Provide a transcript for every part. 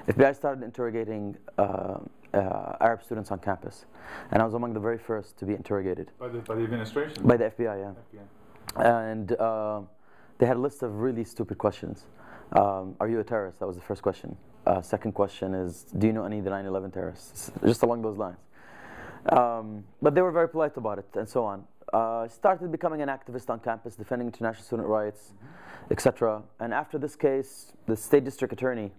FBI started interrogating Arab students on campus, and I was among the very first to be interrogated. By the administration? By the FBI, yeah. FBI. And they had a list of really stupid questions. Are you a terrorist? That was the first question. Second question is, do you know any of the 9/11 terrorists? Just along those lines. But they were very polite about it, and so on. Started becoming an activist on campus, defending international student rights, etc. And after this case, the state district attorney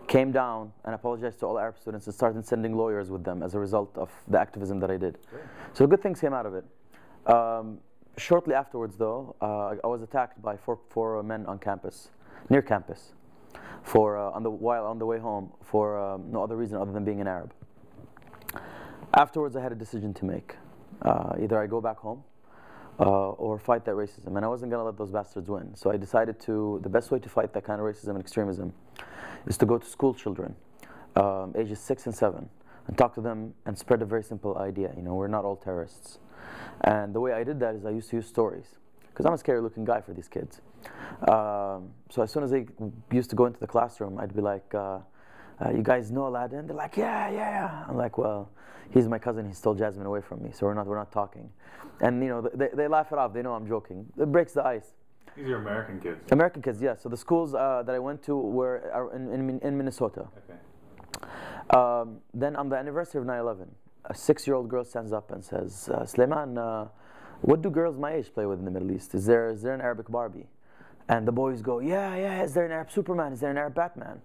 came down and apologized to all Arab students and started sending lawyers with them as a result of the activism that I did. Great. So good things came out of it. Shortly afterwards, though, I was attacked by four men on campus, near campus, while on the way home for no other reason other than being an Arab. Afterwards, I had a decision to make. Either I go back home or fight that racism, and I wasn't going to let those bastards win. So I decided the best way to fight that kind of racism and extremism is to go to school children, ages 6 and 7, and talk to them and spread a very simple idea. You know, we're not all terrorists. And the way I did that is I used to use stories, because I'm a scary-looking guy for these kids. So as soon as they used to go into the classroom, I'd be like, you guys know Aladdin? They're like, yeah. I'm like, well, he's my cousin. He stole Jasmine away from me, so we're not talking. And you know, they laugh it off. They know I'm joking. It breaks the ice. These are American kids. American kids, yeah. So the schools that I went to were in Minnesota. Okay. Then on the anniversary of 9/11, a 6-year-old girl stands up and says, Suleiman, what do girls my age play with in the Middle East? Is there an Arabic Barbie? And the boys go, yeah. Is there an Arab Superman? Is there an Arab Batman?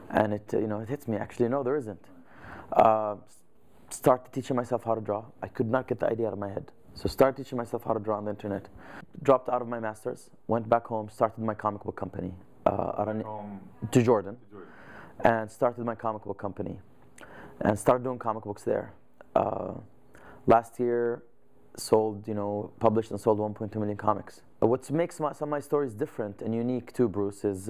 And it hits me. Actually, no, there isn't. Started teaching myself how to draw. I could not get the idea out of my head. So started teaching myself how to draw on the internet. Dropped out of my master's, went back home, started my comic book company. To Jordan. And started my comic book company. And started doing comic books there. Last year, published and sold 1.2 million comics. What makes some of my stories different and unique too, Bruce, is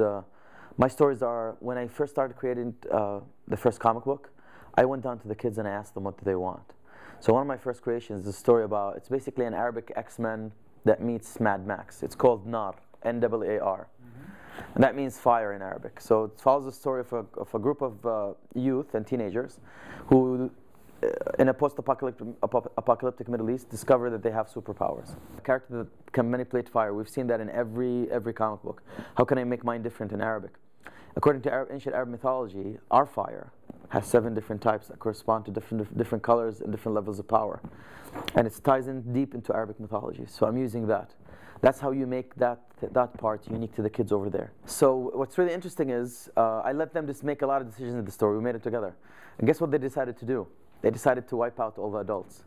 my stories are, when I first started creating the first comic book, I went down to the kids and I asked them what do they want. So one of my first creations is a story about, it's basically an Arabic X-Men that meets Mad Max. It's called Nar, N-A-A-R. And that means fire in Arabic. So it follows the story of a group of youth and teenagers who, in a post-apocalyptic Middle East, discover that they have superpowers. A character that can manipulate fire. We've seen that in every comic book. How can I make mine different in Arabic? According to ancient Arab mythology, our fire has 7 different types that correspond to different colors and different levels of power. And it ties in deep into Arabic mythology. So I'm using that. That's how you make that part unique to the kids over there. So what's really interesting is I let them just make a lot of decisions in the story. We made it together. And guess what they decided to do? They decided to wipe out all the adults.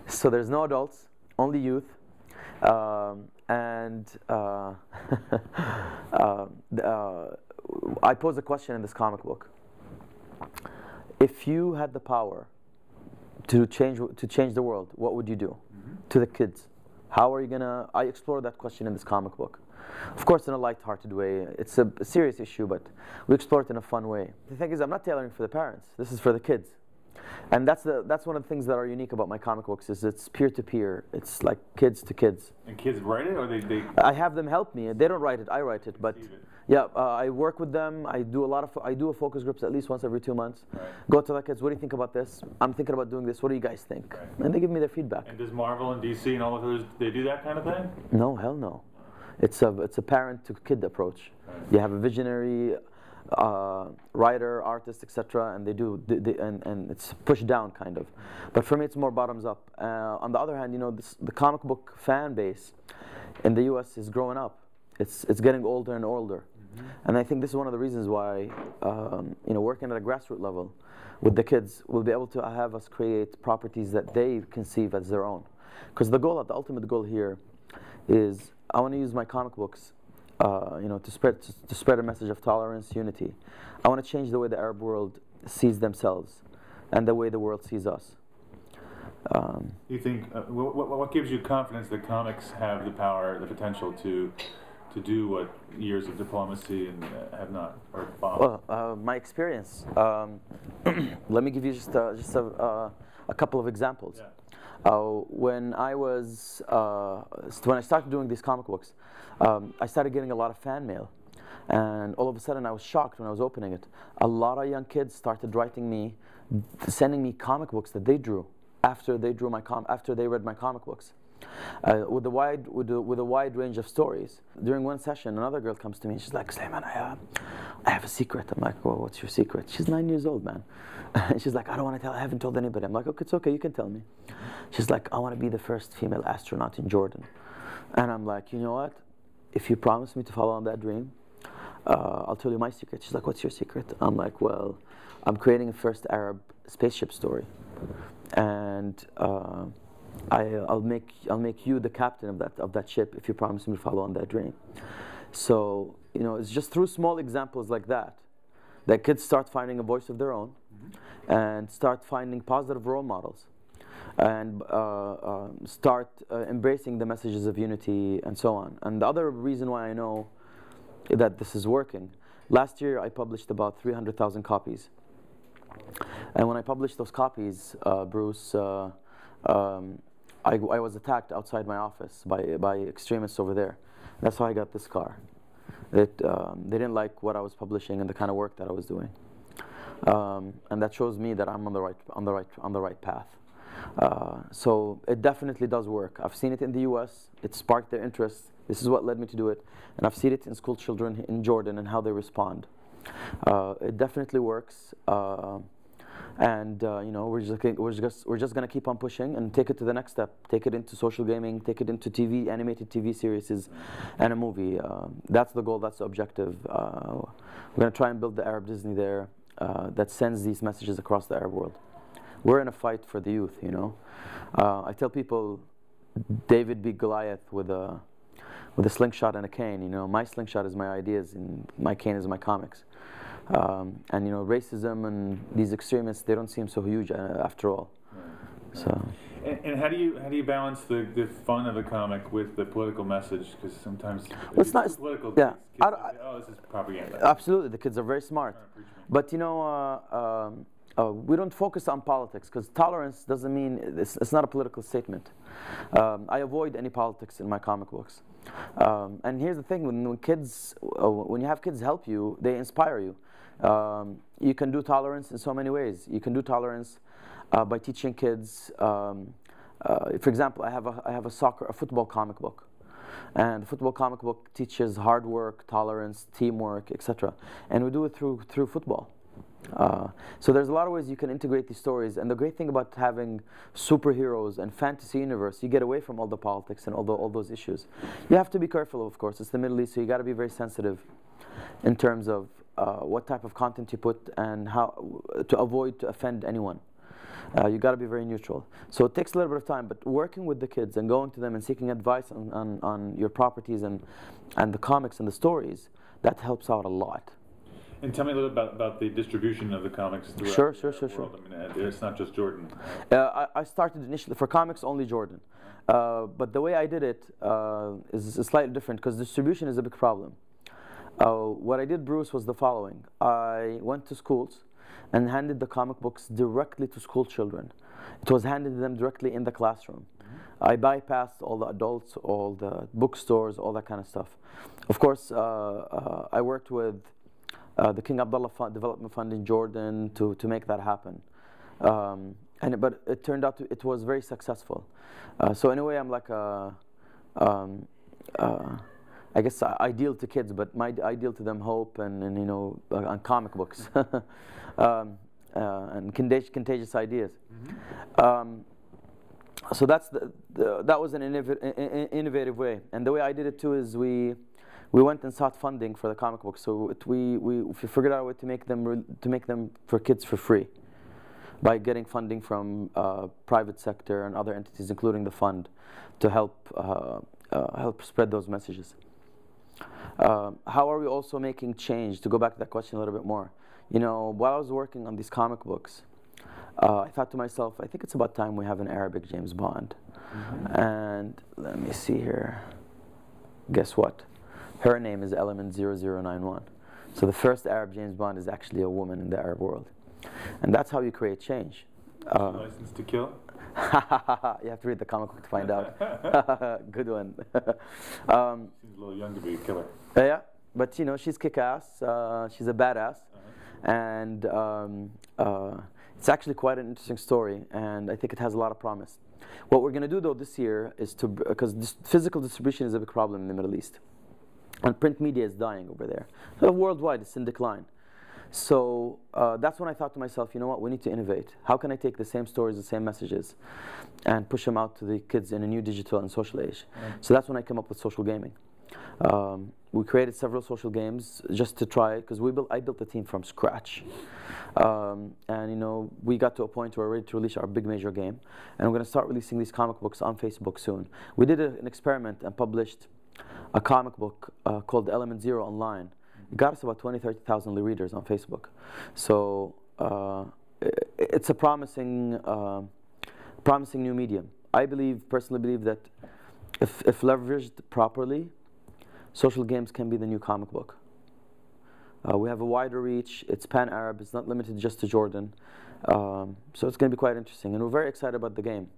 So there's no adults, only youth. I pose a question in this comic book. If you had the power to change the world, what would you do to the kids? How are you gonna? I explore that question in this comic book. Of course, in a light-hearted way. It's a serious issue, but we explore it in a fun way. The thing is, I'm not tailoring for the parents. This is for the kids. And that's one of the things that are unique about my comic books is it's peer-to-peer. It's like kids to kids. And kids write it, or they? I have them help me. They don't write it. I write it. But yeah, I work with them. I do a focus groups at least once every 2 months. Right. Go to the kids. What do you think about this? I'm thinking about doing this. What do you guys think? Right. And they give me their feedback. And does Marvel and DC and all of those, they do that kind of thing? No, hell no. It's a parent-to-kid approach. Right. You have a visionary writer, artist, etc., and and it's pushed down kind of. But for me, it's more bottoms up. On the other hand, the comic book fan base in the U.S. is growing up. It's getting older and older, and I think this is one of the reasons why working at a grassroots level with the kids will be able to have us create properties that they conceive as their own. Because the ultimate goal here is I want to use my comic books to spread a message of tolerance, unity. I want to change the way the Arab world sees themselves and the way the world sees us. You think, what gives you confidence that comics have the power, the potential to do what years of diplomacy and have not, or bombed? Well, my experience. Let me give you just a couple of examples. Yeah. When I started doing these comic books, I started getting a lot of fan mail, And all of a sudden I was shocked when I was opening it. A lot of young kids started writing me, sending me comic books that they drew after they read my comic books. With a wide range of stories. During one session, another girl comes to me and she's like, Suleiman, I have a secret. I'm like, well, what's your secret? She's 9 years old, man. And she's like, I don't want to tell, I haven't told anybody. I'm like, okay, it's okay, you can tell me. She's like, I want to be the first female astronaut in Jordan. And I'm like, you know what? If you promise me to follow on that dream, I'll tell you my secret. She's like, what's your secret? I'm like, well, I'm creating a first Arab spaceship story. And I'll make you the captain of that ship if you promise me to follow on that dream. So, you know, it's just through small examples like that kids start finding a voice of their own, and start finding positive role models, and start embracing the messages of unity and so on. And the other reason why I know that this is working, last year I published about 300,000 copies. And when I published those copies, Bruce, I was attacked outside my office by extremists over there. That's how I got this car. They didn't like what I was publishing and the kind of work that I was doing, and that shows me that I'm on the right path. So it definitely does work. I've seen it in the U.S. It sparked their interest. This is what led me to do it, and I've seen it in school children in Jordan and how they respond. It definitely works. And you know, we're just gonna keep on pushing and take it to the next step. Take it into social gaming. Take it into TV, animated TV series, and a movie. That's the goal. That's the objective. We're gonna try and build the Arab Disney there that sends these messages across the Arab world. We're in a fight for the youth. You know, I tell people, David beat Goliath with a slingshot and a cane. You know, my slingshot is my ideas, and my cane is my comics. And you know, racism and these extremists, they don't seem so huge after all. Right. So. And how do you balance the fun of the comic with the political message? Because sometimes it's not political. Yeah. Kids say, oh, this is propaganda. Absolutely, the kids are very smart. But you know, we don't focus on politics because tolerance doesn't mean it's not a political statement. I avoid any politics in my comic books. And here's the thing: when you have kids help you, they inspire you. You can do tolerance in so many ways. You can do tolerance by teaching kids. For example, I have a football comic book, and the football comic book teaches hard work, tolerance, teamwork, etc. And we do it through football. So there's a lot of ways you can integrate these stories. And the great thing about having superheroes and fantasy universe, you get away from all the politics and all those issues. You have to be careful, of course. It's the Middle East, so you got to be very sensitive in terms of what type of content you put and how to avoid to offend anyone. You got to be very neutral. So it takes a little bit of time, but working with the kids and going to them and seeking advice on your properties and the comics and the stories, that helps out a lot. And tell me a little about the distribution of the comics throughout the world. I mean, it's not just Jordan. I started initially for comics only Jordan, but the way I did it is slightly different because distribution is a big problem. What I did, Bruce, was the following. I went to schools and handed the comic books directly to school children. It was handed to them directly in the classroom. I bypassed all the adults, all the bookstores, all that kind of stuff. Of course, I worked with the King Abdullah Development Fund in Jordan to make that happen. But it turned out it was very successful. So in a way, I'm like I guess ideal to kids, but my ideal to them hope and you know, on comic books and contagious ideas. Mm-hmm. So that was an innovative way, and the way I did it too is we went and sought funding for the comic books. So we figured out a way to make them for kids for free by getting funding from private sector and other entities, including the fund, to help spread those messages. How are we also making change? To go back to that question a little bit more, you know, while I was working on these comic books, I thought to myself, I think it's about time we have an Arabic James Bond. Mm-hmm. And let me see here. Guess what? Her name is Element 0091. So the first Arab James Bond is actually a woman in the Arab world. And that's how you create change. License to Kill? You have to read the comic book to find out. Good one. Seems a little young to be a killer. Yeah. but you know, she's kick-ass. She's a badass, and it's actually quite an interesting story, and I think it has a lot of promise. What we're going to do though this year is to, because physical distribution is a big problem in the Middle East, and print media is dying over there. So worldwide, it's in decline. So that's when I thought to myself, you know what, we need to innovate. How can I take the same stories, the same messages, and push them out to the kids in a new digital and social age? So that's when I came up with social gaming. We created several social games just to try, because I built the team from scratch. And you know, we got to a point where we're ready to release our big major game, and we're going to start releasing these comic books on Facebook soon. We did an experiment and published a comic book called Element Zero online. It got us about 20,000-30,000 readers on Facebook. So it's a promising new medium. I personally believe that if leveraged properly, social games can be the new comic book. We have a wider reach. It's pan-Arab. It's not limited just to Jordan. So it's going to be quite interesting, and we're very excited about the game.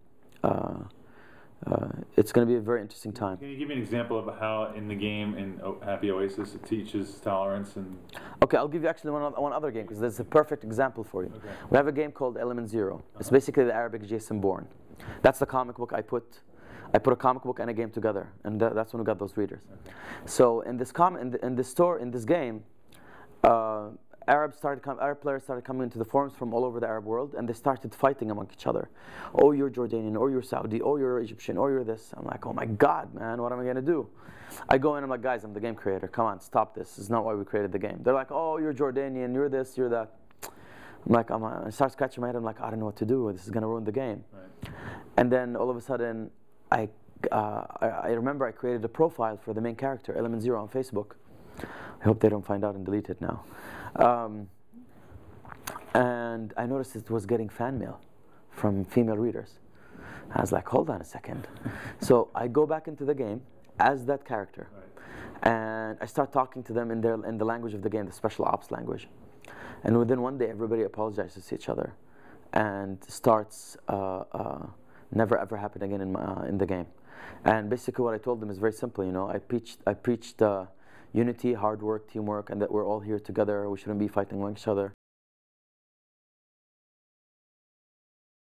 It's going to be a very interesting time. Can you give me an example of how in the game in Happy Oasis it teaches tolerance and? Okay, I'll give you actually one other game, because there's a perfect example for you. Okay. We have a game called Element Zero. It's basically the Arabic Jason Bourne. That's the comic book I put a comic book and a game together, and that's when we got those readers. Okay. So in this game, Arab players started coming into the forums from all over the Arab world, and they started fighting among each other. Oh, you're Jordanian, or you're Saudi, or you're Egyptian, or you're this. I'm like, oh my God, man, what am I going to do? I go in, I'm like, guys, I'm the game creator. Come on, stop this. This is not why we created the game. They're like, oh, you're Jordanian, you're this, you're that. I'm like, I start scratching my head. I'm like, I don't know what to do. This is going to ruin the game. Right. And then all of a sudden, I remember I created a profile for the main character, Element Zero, on Facebook. I hope they don't find out and delete it now. And I noticed it was getting fan mail from female readers. I was like, hold on a second. So I go back into the game as that character, and I start talking to them in the language of the game, the special ops language. And within one day, everybody apologizes to each other, and starts never ever happen again in the game. And basically, what I told them is very simple. You know, I preached unity, hard work, teamwork, and that we're all here together. We shouldn't be fighting among each other.